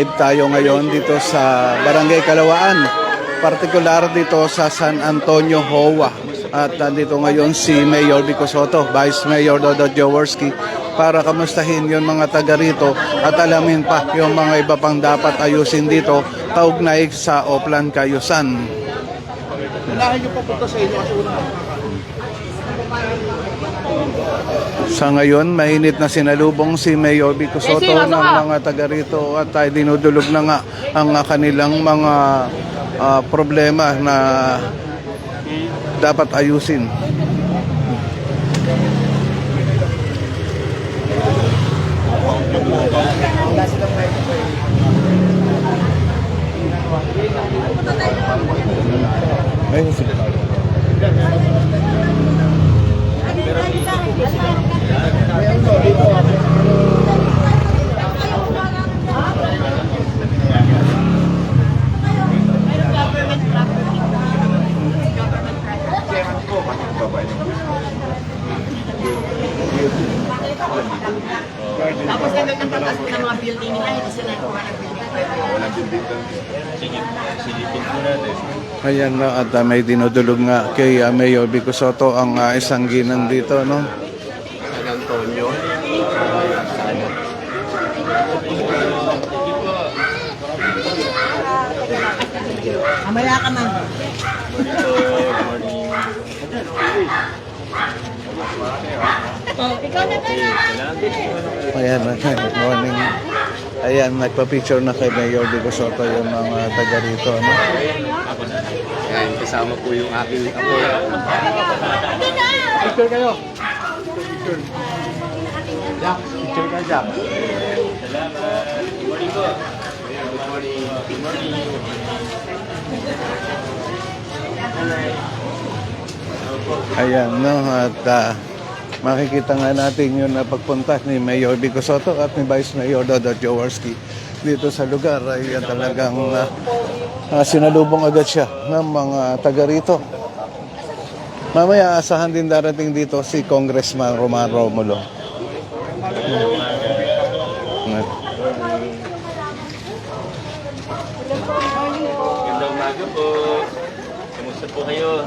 Tayo ngayon dito sa Barangay Kalawaan, partikular dito sa San Antonio, Hoa. At nandito ngayon si Mayor Vico Sotto, Vice Mayor Dodot Jaworski, para kamustahin yung mga taga rito at alamin pa yung mga iba pang dapat ayusin dito kaugnay sa Oplan Cayusan. Unahin niyo pa punta sa inyo kasi Sa ngayon, mainit na sinalubong si Mayor Vico Sotto ng mga taga rito at ay dinudulog na nga ang kanilang mga problema na dapat ayusin. Ayun sila. Tapos nandun ang pagkas ng mga building nila, hindi sila nagawa ng building. walang building. Sige, silipin po natin. Ayan na at may dinudulog nga kay Mayor Vico Sotto ang isang ginang dito, no? San Antonio. Mamaya ka man. Ikaw na tayo. Ayan, good morning. Ayan, nagpa-picture na kay Mayor Vico Sotto yung mga taga rito, no? Ayan, kasama po yung aking apo. Picture kayo. Jack, picture ka, Jack. Salamat. Good morning po. Good morning. Good morning. Ayan, no? At makikita nga natin yun na pagpunta ni Mayor Vico Sotto at ni Vice Mayor Dodot Jaworski dito sa lugar ay talagang sinalubong agad siya ng mga taga rito. Mamaya asahan din darating dito si Congressman Roman Romulo. Gandang umaga po. Kamusta po kayo?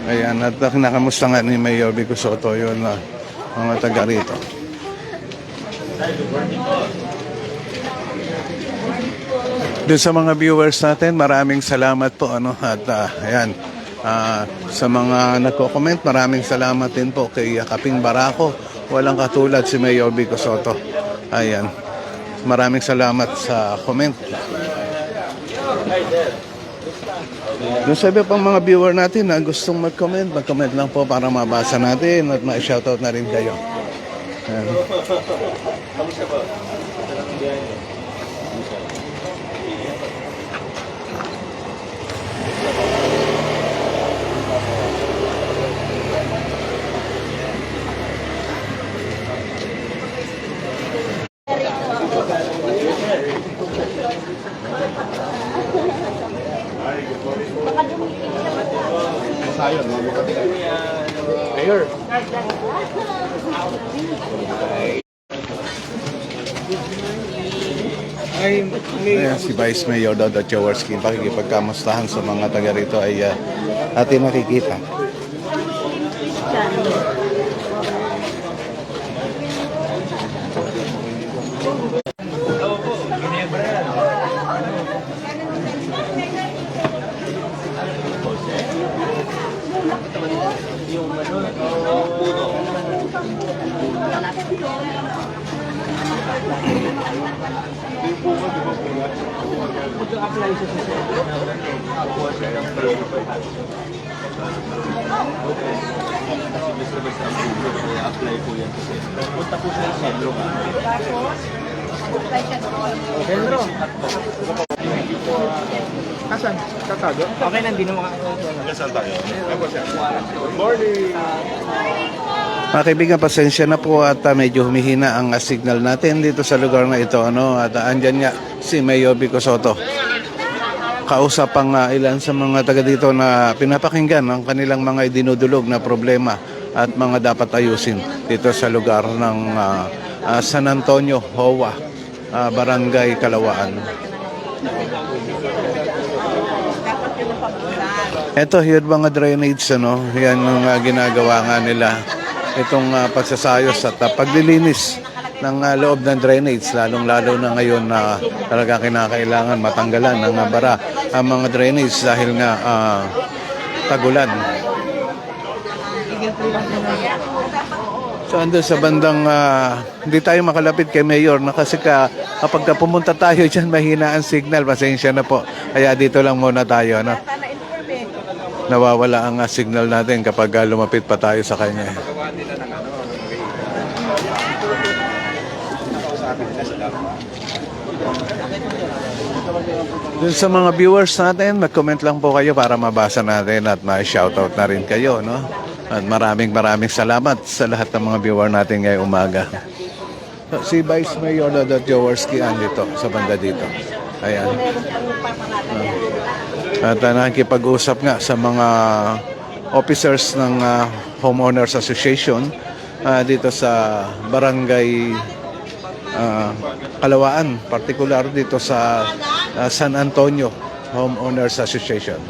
Ayan, at nakamusta nga ni Mayor Vico Sotto yun na mga taga rito. Doon sa mga viewers natin, maraming salamat po, ano, at ayan, sa mga nagko-comment, maraming salamat din po kay Kaping Barako. Walang katulad si Mayor Vico Sotto. Ayan, maraming salamat sa comment. Doon sa iba pang mga viewer natin na gustong mag-comment lang po para mabasa natin at ma-shoutout na rin kayo. Ayan. Mayor. Ayan, si Vice Mayor Dodot Jaworski, pakikipagkamustahan sa mga taga rito ay atin nakikita. Mag-apply siya sa sentro. apply po yan kasi punta po siya sa sentro. Sentro. Asan? Katago? Okay na, hindi na Saan tayo? Good morning! Mga kaibigan, pasensya na po at medyo humihina ang signal natin dito sa lugar na ito. At andyan nga si Mayor Vico Sotto. Kausap ang ilan sa mga taga dito na pinapakinggan ang kanilang mga idinudulog na problema at mga dapat ayusin dito sa lugar ng San Antonio, HOA, Barangay Kalawaan. Ito, yung mga drainage, ano, yan ang ginagawa nga nila. Itong pagsasayos at paglilinis ng loob ng drainage, lalong-lalo na ngayon na talaga kinakailangan matanggalan ng bara ang mga drainage dahil nga tagulan. So andun sa bandang hindi tayo makalapit kay Mayor na kasi kapag pumunta tayo dyan mahina ang signal, pasensya na po. Kaya dito lang muna tayo. No? Nawawala ang signal natin kapag lumapit pa tayo sa kanya. Dun sa mga viewers natin, mag-comment lang po kayo para mabasa natin at ma-shoutout na rin kayo, no? At maraming salamat sa lahat ng mga viewer natin ngayong umaga. So, si Vice Mayor Jaworski andito sa banda dito. Ayan. At nakikipag-usap nga sa mga officers ng Homeowners Association dito sa Barangay Kalawaan, particular dito sa San Antonio Homeowners Association.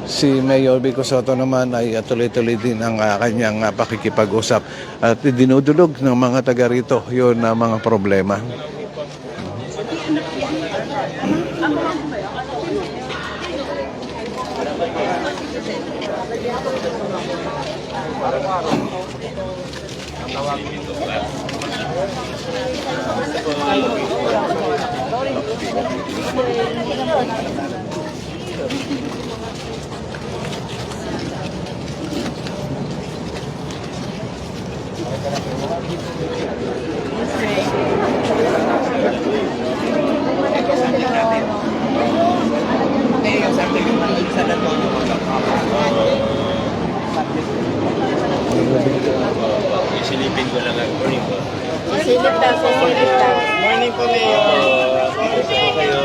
Si Mayor Vico Soto naman ay tuloy-tuloy din ang kanyang pakikipag-usap at dinudulog ng mga taga rito yun na mga problema. Isilipin ko lang ang morning ko. Silip daw, silip daw. Morning po, Mayor. Kumusta po kayo?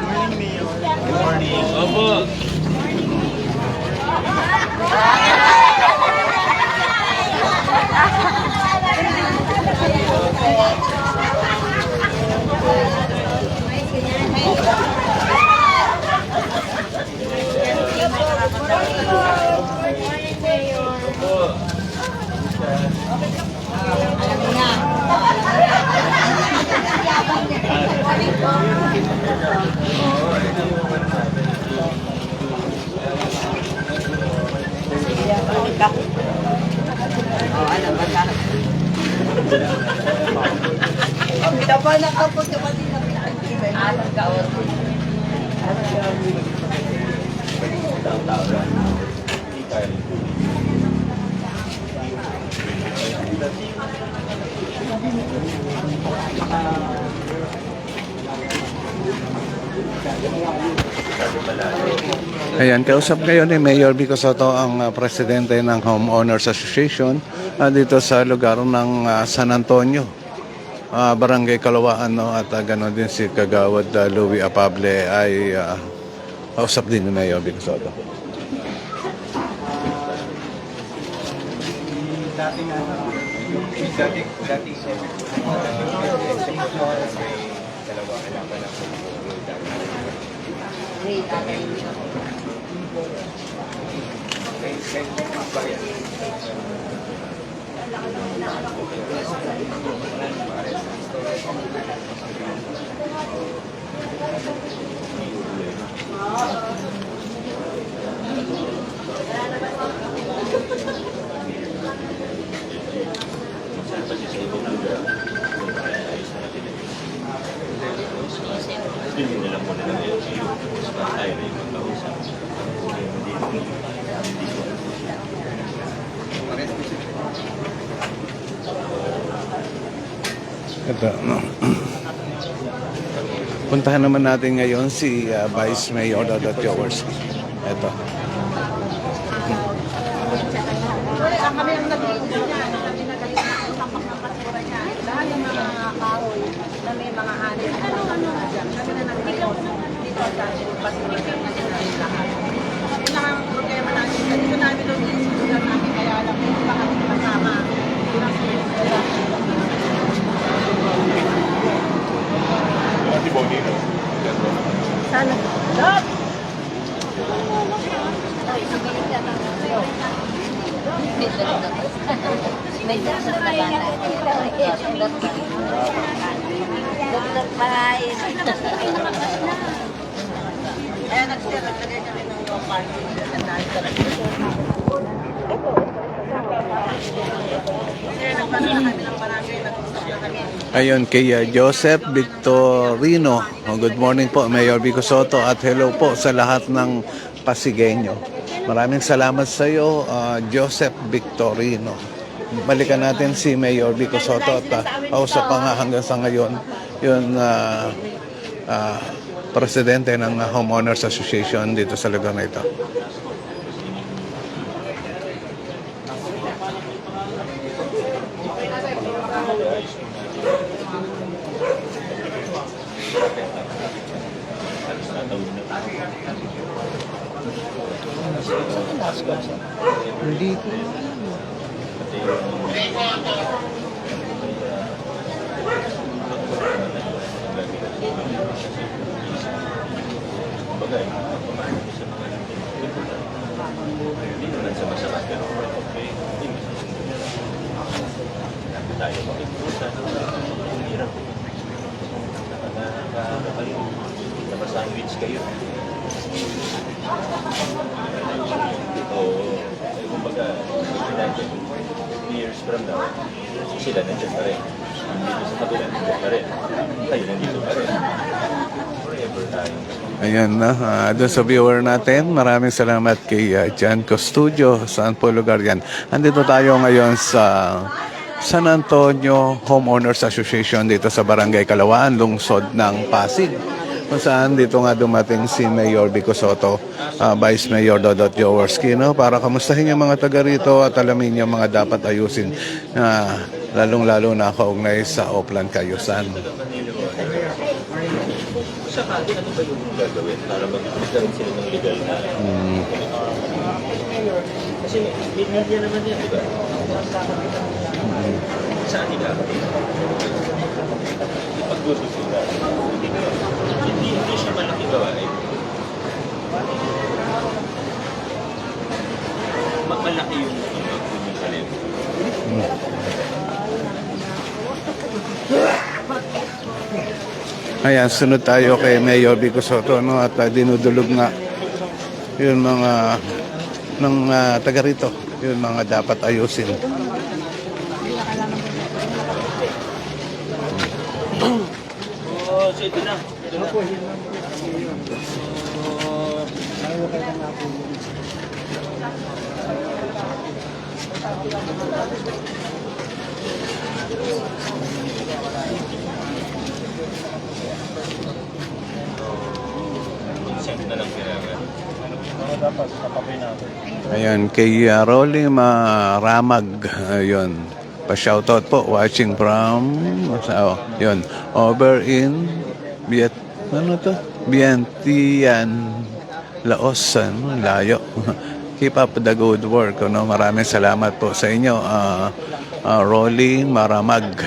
Morning, Mayor. Good morning. Opo. Ayan, kausap ngayon ni Mayor Vico Soto ang presidente ng Homeowners Association dito sa lugar ng San Antonio, Barangay Kalawaan, no? At gano'n din si Kagawad Louie Apable ay kausap din ni Mayor Vico Soto. Ito, no? Puntahan naman natin ngayon si Vice Mayor Jaworski. Ito. Kami ang nag-iisip niya, kami nagalit na ang tapak ng basura niya. Dahil yung mga kahoy na may mga anin, ano dyan. Kami na nag-iisip dito dahil basura niya natin lahat. Yun lang ang problema natin. Dito namin nung iisip natin kaya lang kung bakit masama. May doktor pa yan. Doktor pa yan. Kaya nagsiragay kami ng party. Sir, nagpano na kami ng barangay. Nag-usap na kami. Ayun, kay Joseph Victorino. Good morning po, Mayor Vico Soto, at hello po sa lahat ng Pasigueño. Maraming salamat sa iyo, Joseph Victorino. Balikan natin si Mayor Vico Soto at kausap pa nga hanggang sa ngayon yung presidente ng Homeowners Association dito sa lugar na ito. Hindi ko. Sandwich kayo. Oo. Kumbaga, years from now, sila nandiyan pa rin. Dito sa kabila nandiyan pa rin. Tayo nandito pa rin. Forever tayo. Ayan na, doon sa viewer natin, maraming salamat kay Jan Costudio. Saan po lugar yan? Andito tayo ngayon sa San Antonio Homeowners Association dito sa Barangay Kalawaan, lungsod ng Pasig. Kung saan dito nga dumating si Mayor Vico Soto, Vice Mayor Dodot Jaworski, no? Para kamustahin yung mga taga rito at alamin yung mga dapat ayusin, lalong-lalo na kaugnay sa Oplan Cayusan. Sakali, ano ba yung gagawin para magkaroon sila ng legal na kasi media naman yan, di ba? Saan higa? Paggusto sila. Hindi siya malaki gawain. Malaki yung talent. Ayan, sunod tayo kay Mayor Vico Soto, no? At dinudulog nga yung mga ng taga rito, yung mga dapat ayusin. Oh, so ito na. Ito na. Consent na lang kailangan. Ano dapat kapapay natin? Ayan, kay Rolly Maramag, ayun, pa-shoutout po, watching from, yun, over in Vientiane, Laos, layo. Keep up the good work, no? Maraming salamat po sa inyo, Rolly Maramag.